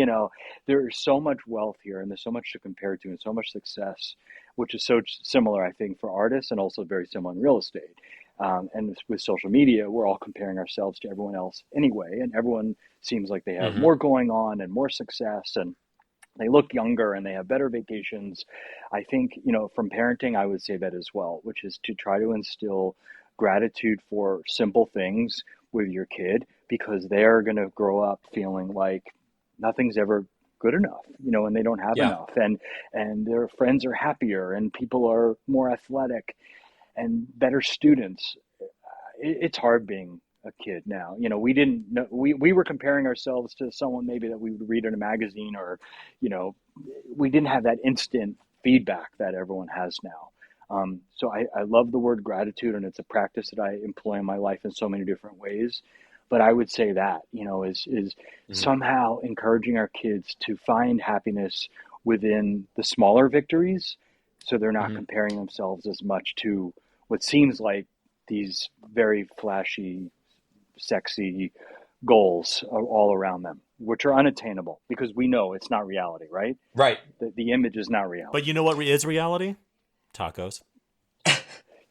there's so much wealth here, and there's so much to compare to, and so much success, which is so similar, I think, for artists, and also very similar in real estate. And with social media, we're all comparing ourselves to everyone else anyway, and everyone seems like they have Hmm. more going on and more success, and they look younger and they have better vacations. I think, from parenting, I would say that as well, which is to try to instill gratitude for simple things with your kid, because they're going to grow up feeling like nothing's ever good enough, and they don't have Yeah. enough, and their friends are happier, and people are more athletic and better students. It's hard being a kid now. We didn't know, we were comparing ourselves to someone maybe that we would read in a magazine, or, you know, we didn't have that instant feedback that everyone has now. So I love the word gratitude, and it's a practice that I employ in my life in so many different ways. But I would say that, is Hmm. somehow encouraging our kids to find happiness within the smaller victories, so they're not Hmm. comparing themselves as much to what seems like these very flashy, sexy goals all around them, which are unattainable because we know it's not reality, right? Right. The image is not But reality. you know what is reality? Tacos.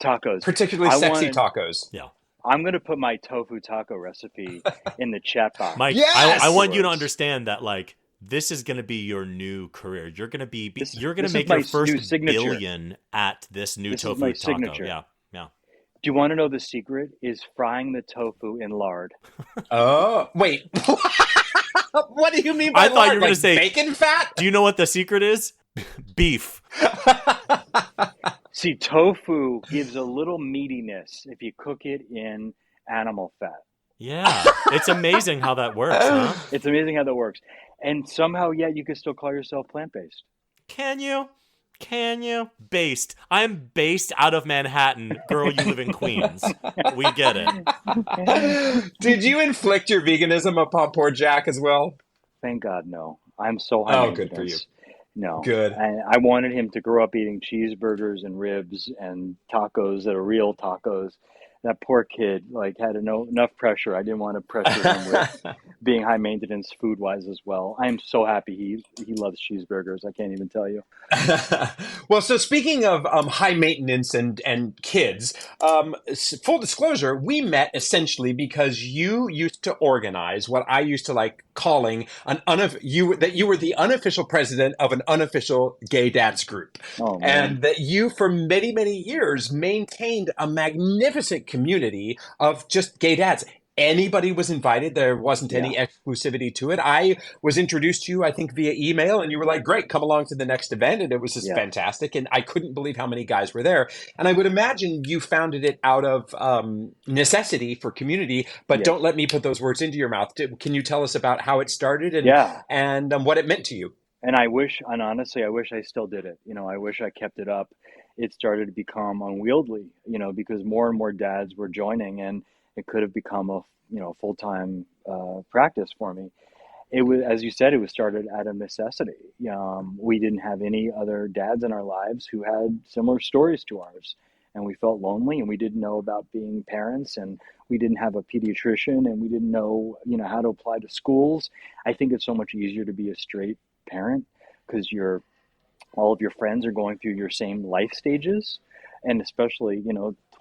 Tacos. Particularly I sexy wanted. tacos. Yeah. I'm going to put my tofu taco recipe in the chat box Mike, I Yes. want you to afterwards. understand that, like, this is going to be your new career. This You're going to this is make your my new first signature. billion at this new This is my tofu taco. signature. Yeah. Yeah. Do you want to know the secret? Is frying the tofu in lard. Oh, wait. What do you mean by I thought you lard? were going to Like say, bacon fat? do you know what the secret is? Beef. See, tofu gives a little meatiness if you cook it in animal fat. Yeah. It's amazing how that works, huh? It's amazing how that works. And somehow, yet you can still call yourself plant-based. Can you? Can you? Based. I'm based out of Manhattan. Girl, you live in Queens. We get it. Did you inflict your veganism upon poor Jack as well? Thank God, no. I'm so high Oh, good for you. maintenance. No. Good. I wanted him to grow up eating cheeseburgers and ribs and tacos that are real tacos. That poor kid had enough pressure. I didn't want to pressure him with being high maintenance food wise as well. I am so happy he loves cheeseburgers. I can't even tell you. Well, so speaking of high maintenance and kids, full disclosure, we met essentially because you used to organize what I used to like calling you were the unofficial president of an unofficial gay dads group, Oh man. and that you for many years maintained a magnificent community of just gay dads. Anybody was invited. There wasn't Yeah. any exclusivity to it. I was introduced to you, I think, via email, and you were like, great, come along to the next event. And it was just Yeah. fantastic. And I couldn't believe how many guys were there. And I would imagine you founded it out of necessity for community, but Yeah. don't let me put those words into your mouth. Can you tell us about how it started Yeah. and what it meant to you? And honestly, I wish I still did it. I wish I kept it up. It started to become unwieldy, because more and more dads were joining, and it could have become a, full-time practice for me. It was, as you said, it was started out of necessity. We didn't have any other dads in our lives who had similar stories to ours, and we felt lonely, and we didn't know about being parents, and we didn't have a pediatrician, and we didn't know, how to apply to schools. I think it's so much easier to be a straight parent because all of your friends are going through your same life stages, and especially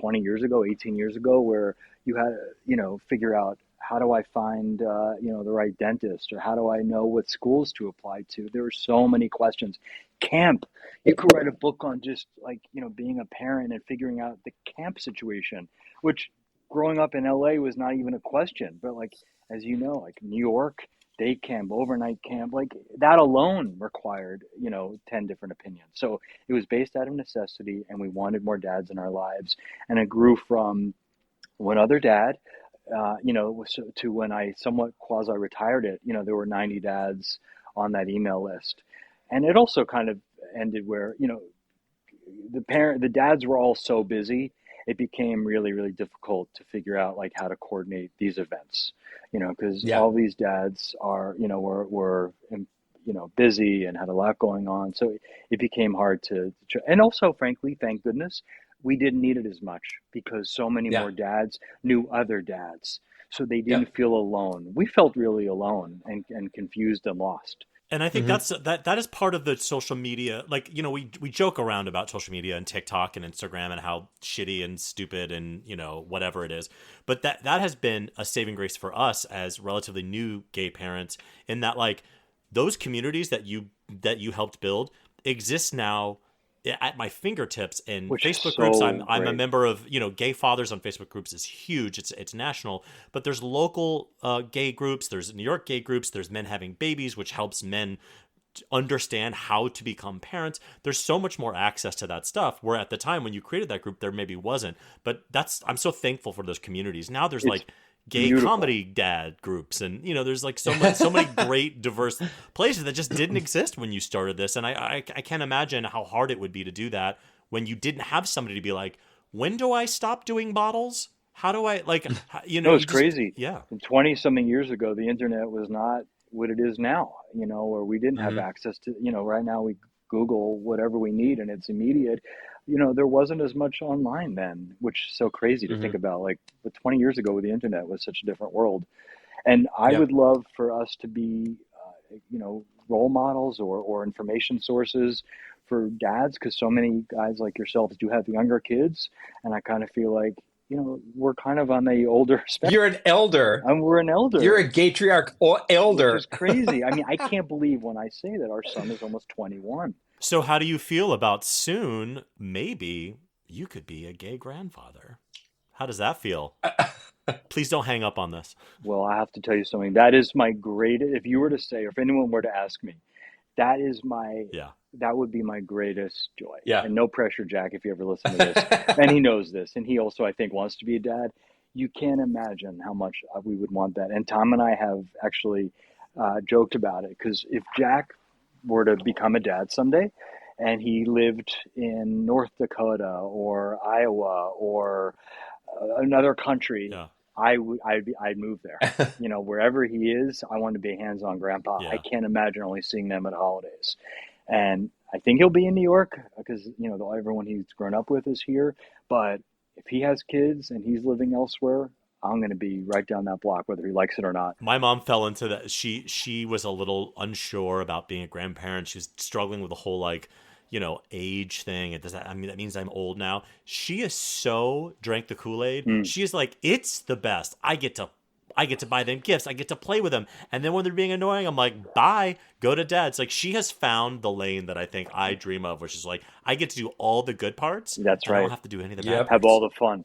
20 years ago, 18 years ago, where you had to figure out, how do I find the right dentist, or how do I know what schools to apply to? There were so many questions. Camp, you could write a book on just being a parent and figuring out the camp situation, which growing up in LA was not even a question. But as you know, New York, day camp, overnight camp, that alone required 10 different opinions. So it was based out of necessity, and we wanted more dads in our lives. And it grew from one other dad, to when I somewhat quasi retired it. There were 90 dads on that email list. And it also kind of ended where the dads were all so busy, it became really, really difficult to figure out how to coordinate these events, because Yeah. all these dads are, were busy and had a lot going on. So it became hard and also, frankly, thank goodness, we didn't need it as much because so many Yeah. more dads knew other dads. so they Yeah. didn't feel alone. We felt really alone and confused and lost. And I think that is part of the social media. Like, we joke around about social media and TikTok and Instagram and how shitty and stupid and, whatever it is. But that has been a saving grace for us as relatively new gay parents, in that, like, those communities that you helped build exist now at my fingertips in Which is Facebook so groups. I'm a great. member of, gay fathers on Facebook groups is huge. It's national, but there's local gay groups. There's New York gay groups. There's Men Having Babies, which helps men understand how to become parents. There's so much more access to that stuff, where at the time when you created that group, there maybe wasn't. But I'm so thankful for those communities. Now there's like gay beautiful. comedy dad groups, and there's like so many great diverse places that just didn't exist when you started this. And I can't imagine how hard it would be to do that when you didn't have somebody to be like, when do I stop doing bottles? How do I, like, No, it's crazy. Yeah. 20 something years ago, the internet was not what it is now, or we didn't have access to, right now we Google whatever we need and it's immediate. There wasn't as much online then, which is so crazy to think about. Like, but 20 years ago with the internet was such a different world. And I would love for us to be, role models or information sources for dads, because so many guys like yourselves do have younger kids. And I kind of feel like, we're kind of on the older spectrum. You're an elder. We're an elder. You're a gaytriarch elder. Which is crazy. I mean, I can't believe when I say that our son is almost 21. So how do you feel about soon, maybe you could be a gay grandfather? How does that feel? Please don't hang up on this. Well, I have to tell you something. That is my greatest, if you were to say, or if anyone were to ask me, that would be my greatest joy. Yeah. And no pressure, Jack, if you ever listen to this. And he knows this. And he also, I think, wants to be a dad. You can't imagine how much we would want that. And Tom and I have actually joked about it, because if Jack were to become a dad someday and he lived in North Dakota or Iowa or another country, I'd move there. Wherever he is, I want to be a hands-on grandpa. I can't imagine only seeing them at holidays. And I think he'll be in New York because, everyone he's grown up with is here. But if he has kids and he's living elsewhere, I'm going to be right down that block, whether he likes it or not. My mom fell into that. She was a little unsure about being a grandparent. She was struggling with the whole, like, age thing. That means I'm old now. She is so drank the Kool-Aid. She is like, it's the best. I get to buy them gifts. I get to play with them. And then when they're being annoying, I'm like, bye, go to dad. It's like she has found the lane that I think I dream of, which is like, I get to do all the good parts. That's right. I don't have to do any of the bad parts. Have all the fun.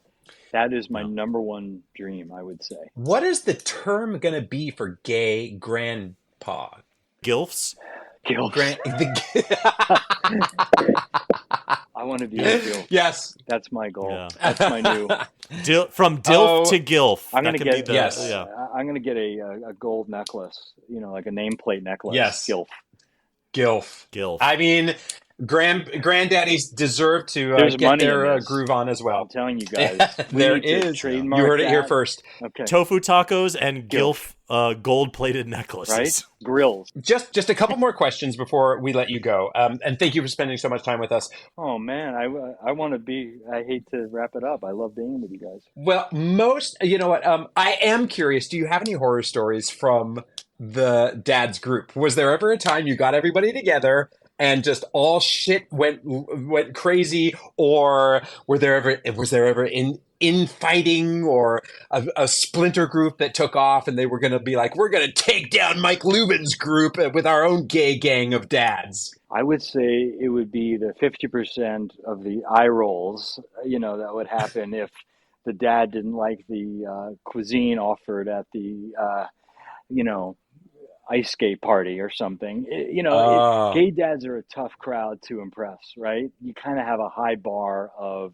That is my number one dream, I would say. What is the term going to be for gay grandpa? Gilfs? Gilfs. I want to be a Gilf. Yes. That's my goal. Yeah. That's my new. From Dilf to Gilf. I'm going to get yeah. I'm going to get a gold necklace, like a nameplate necklace. Yes. Gilf. I mean, granddaddies deserve to get their groove on as well. I'm telling you guys. There is. You heard it here first. Okay. Tofu tacos and Gilf gold-plated necklaces. Right? Grills. Just a couple more questions before we let you go. And thank you for spending so much time with us. Oh, man. I want to be... I hate to wrap it up. I love being with you guys. Well, you know what? I am curious. Do you have any horror stories from the dad's group? Was there ever a time you got everybody together and just all shit went crazy, or was there ever infighting or a splinter group that took off and they were going to be like, we're going to take down Mike Lubin's group with our own gay gang of dads? I would say it would be the 50% of the eye rolls, that would happen if the dad didn't like the cuisine offered at the, ice skate party or something. Gay dads are a tough crowd to impress, right? You kind of have a high bar of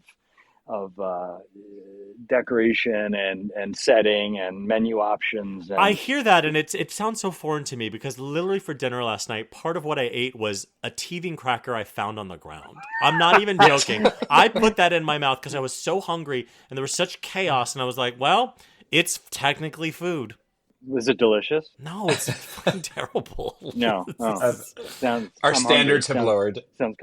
decoration and setting and menu options. And... I hear that, and it sounds so foreign to me, because literally for dinner last night, part of what I ate was a teething cracker I found on the ground. I'm not even joking. I put that in my mouth because I was so hungry and there was such chaos, and I was like, well, it's technically food. Was it delicious? No, it's fucking terrible. No. Oh, Uh, sounds. our I'm hungry. standards have lowered. Sounds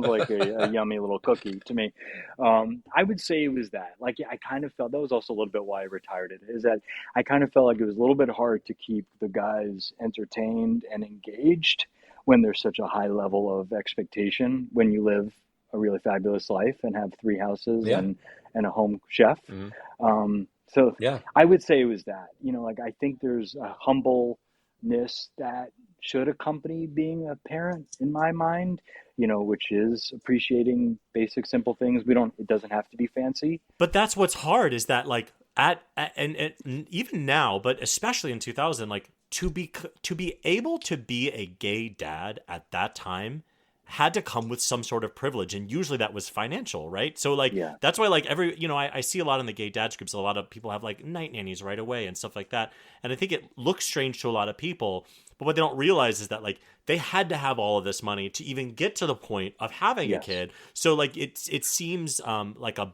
like a yummy little cookie to me. I would say it was that. Like, I kind of felt that was also a little bit why I retired it. Is that I kind of felt like it was a little bit hard to keep the guys entertained and engaged when there's such a high level of expectation when you live a really fabulous life and have three houses Yeah. and a home chef. Mhm. So Yeah. I would say it was that. Like, I think there's a humbleness that should accompany being a parent in my mind, which is appreciating basic, simple things. It doesn't have to be fancy. But that's what's hard is that like and even now, but especially in 2000, like to be able to be a gay dad at that time had to come with some sort of privilege, and usually that was financial, right? So like Yeah. that's why like I see a lot in the gay dads groups, a lot of people have like night nannies right away and stuff like that, and I think it looks strange to a lot of people, but what they don't realize is that like they had to have all of this money to even get to the point of having a Yes. kid. So like it seems like a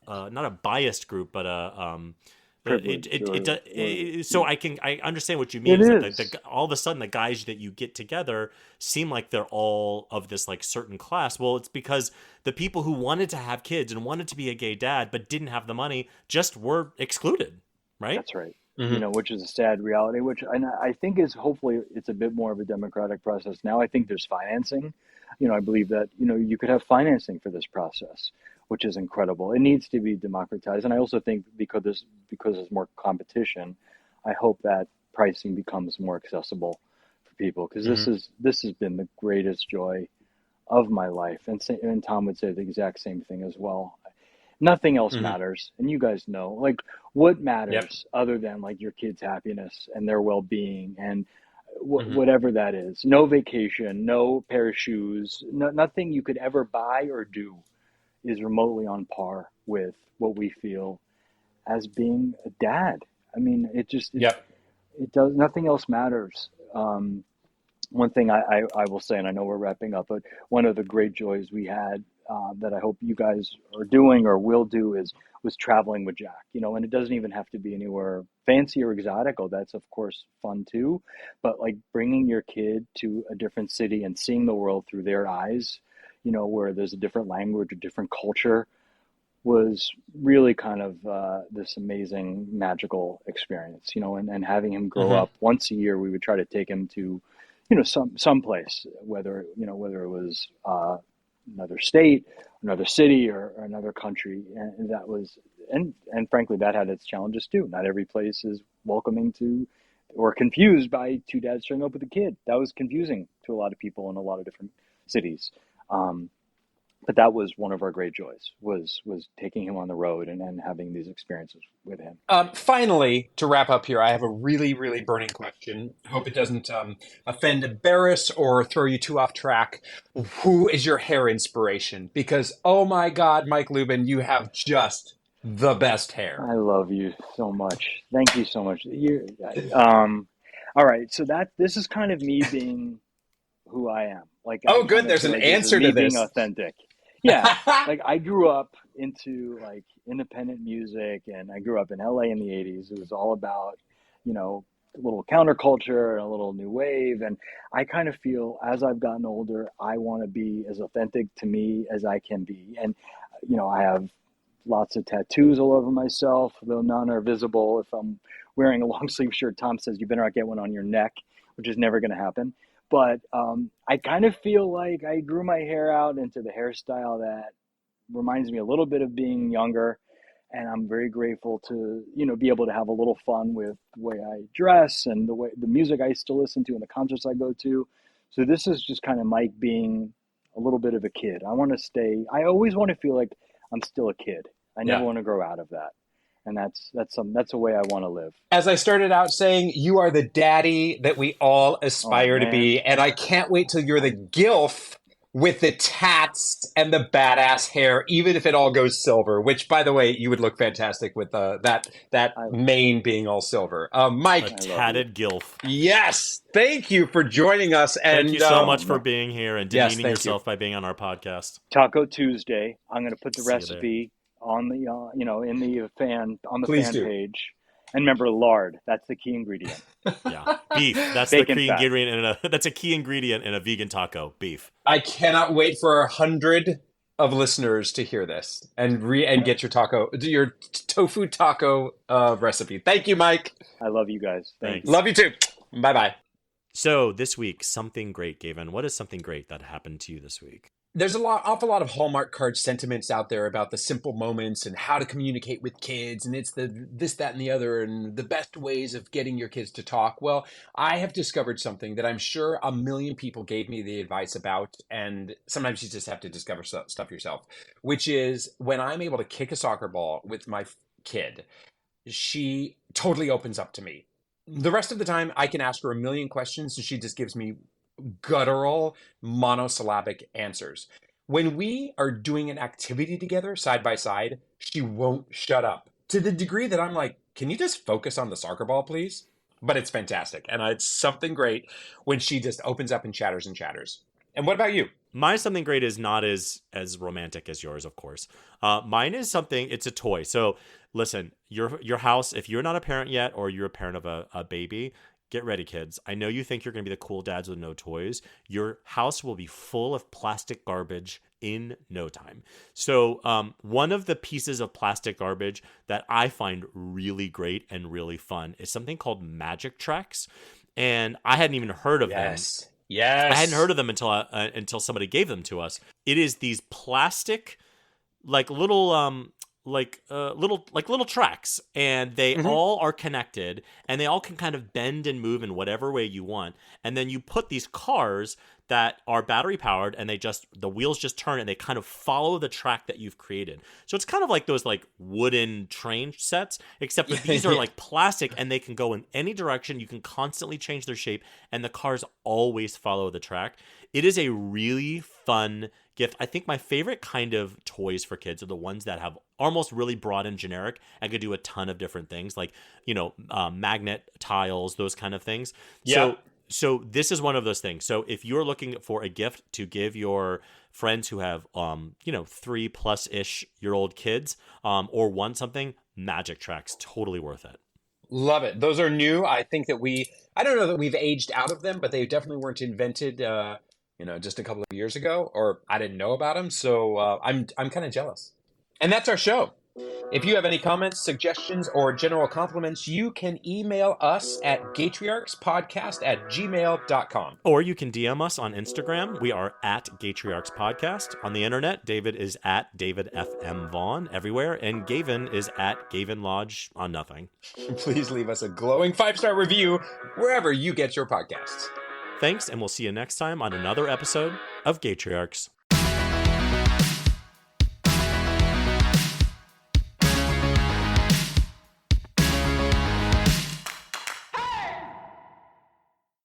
not a biased group, but Privilege. so I understand what you mean. It Is is. that all of a sudden the guys that you get together seem like they're all of this like certain class. Well, it's because the people who wanted to have kids and wanted to be a gay dad but didn't have the money just were excluded, right? That's right. Mhm. Which is a sad reality, which I think is hopefully it's a bit more of a democratic process now. I think there's financing. I believe that, you could have financing for this process, which is incredible. It needs to be democratized. And I also think because there's more competition, I hope that pricing becomes more accessible for people, because Mhm. this has been the greatest joy of my life. And Tom would say the exact same thing as well. Nothing else Mhm. matters. And you guys know, like, what Yep. matters other than like your kids' happiness and their well-being and Mhm. whatever that is. No vacation, no pair of shoes, nothing you could ever buy or do is remotely on par with what we feel as being a dad. I mean, Yep. it does, nothing else matters. One thing I will say, and I know we're wrapping up, but one of the great joys we had, that I hope you guys are doing or will do, was traveling with Jack. And it doesn't even have to be anywhere fancy or exotic. Oh, that's of course fun too, but like bringing your kid to a different city and seeing the world through their eyes, where there's a different language, a different culture, was really kind of this amazing magical experience. And having him grow Mhm. up once a year, we would try to take him to some place, whether it was another state, another city, or another country, and that was, and frankly, that had its challenges too. Not every place is welcoming to, or confused by two dads showing up with a kid. That was confusing to a lot of people in a lot of different cities. Um, but that was one of our great joys, was taking him on the road and having these experiences with him. Finally, to wrap up here, I have a really, really burning question. Hope it doesn't offend, embarrass, or throw you too off track. Who is your hair inspiration? Because, oh my God, Mike Lubin, you have just the best hair. I love you so much. Thank you so much. All right. So this is kind of me being who I am. Like, I Oh, kind good. of There's feel an like this is answer me to being this. authentic. Yeah. Like, I grew up into like independent music, and I grew up in LA in the 80s. It was all about, a little counterculture and a little new wave. And I kind of feel as I've gotten older, I want to be as authentic to me as I can be. And, I have lots of tattoos all over myself, though none are visible. If I'm wearing a long sleeve shirt, Tom says you better not get one on your neck, which is never going to happen. But I kind of feel like I grew my hair out into the hairstyle that reminds me a little bit of being younger. And I'm very grateful to, be able to have a little fun with the way I dress and the music I still listen to and the concerts I go to. So this is just kind of Mike being a little bit of a kid. I always want to feel like I'm still a kid. I never Yeah. want to grow out of that. And that's a way I want to live. As I started out saying, you are the daddy that we all Oh aspire to man. be. And I can't wait till you're the gilf with the tats and the badass hair, even if it all goes silver, which, by the way, you would look fantastic with that I mane being all silver. A Mike, I love you. tatted gilf. yes, thank you for joining us. Thank you And so Oh much for man. being here and yes, demeaning thank you. yourself by being on our podcast. Taco Tuesday. I'm going to put the See you there. recipe on the in the fan on the Please fan do. page. And remember, lard. That's the key ingredient. Yeah, beef. That's the Bacon key fat. ingredient that's a key ingredient in a vegan taco. Beef. I cannot wait for 100 of listeners to hear this and get your tofu taco recipe. Thank you, Mike. I love you guys. Thank Thanks. you. Love you too. Bye bye. So this week, something great, Gavin. What is something great that happened to you this week? There's awful lot of Hallmark card sentiments out there about the simple moments and how to communicate with kids, and it's the this, that, and the other, and the best ways of getting your kids to talk. Well, I have discovered something that I'm sure a million people gave me the advice about, and sometimes you just have to discover stuff yourself, which is when I'm able to kick a soccer ball with my kid, she totally opens up to me. The rest of the time, I can ask her a million questions, and she just gives me guttural, monosyllabic answers. When we are doing an activity together side by side, she won't shut up to the degree that I'm like, can you just focus on the soccer ball, please? But it's fantastic. And it's something great when she just opens up and chatters and chatters. And what about you? My something great is not as romantic as yours, of course. Mine is something, it's a toy. So listen, your house, if you're not a parent yet or you're a parent of a baby, get ready, kids. I know you think you're going to be the cool dads with no toys. Your house will be full of plastic garbage in no time. So one of the pieces of plastic garbage that I find really great and really fun is something called magic tracks. And I hadn't even heard of them. Yes. I hadn't heard of them until somebody gave them to us. It is these plastic, like little little tracks, and they all are connected, and they all can kind of bend and move in whatever way you want. And then you put these cars that are battery powered, and the wheels just turn, and they kind of follow the track that you've created. So it's kind of like those like wooden train sets, except that these are like plastic, and they can go in any direction. You can constantly change their shape, and the cars always follow the track. It is a really fun gift. I think my favorite kind of toys for kids are the ones that have almost really broad and generic and could do a ton of different things, like, magnet tiles, those kind of things. Yeah. So this is one of those things. So if you're looking for a gift to give your friends who have, 3+ year old kids, or want something, magic tracks, totally worth it. Love it. Those are new. I think that I don't know that we've aged out of them, but they definitely weren't invented, just a couple of years ago, or I didn't know about them. So I'm kind of jealous. And that's our show. If you have any comments, suggestions, or general compliments, you can email us at gatriarchspodcast@gmail.com. Or you can DM us on Instagram. We are at gatriarchspodcast. On the internet, David is at David FM Vaughn everywhere, and Gavin is at Gavin Lodge on nothing. Please leave us a glowing 5-star review wherever you get your podcasts. Thanks, and we'll see you next time on another episode of Gatriarchs.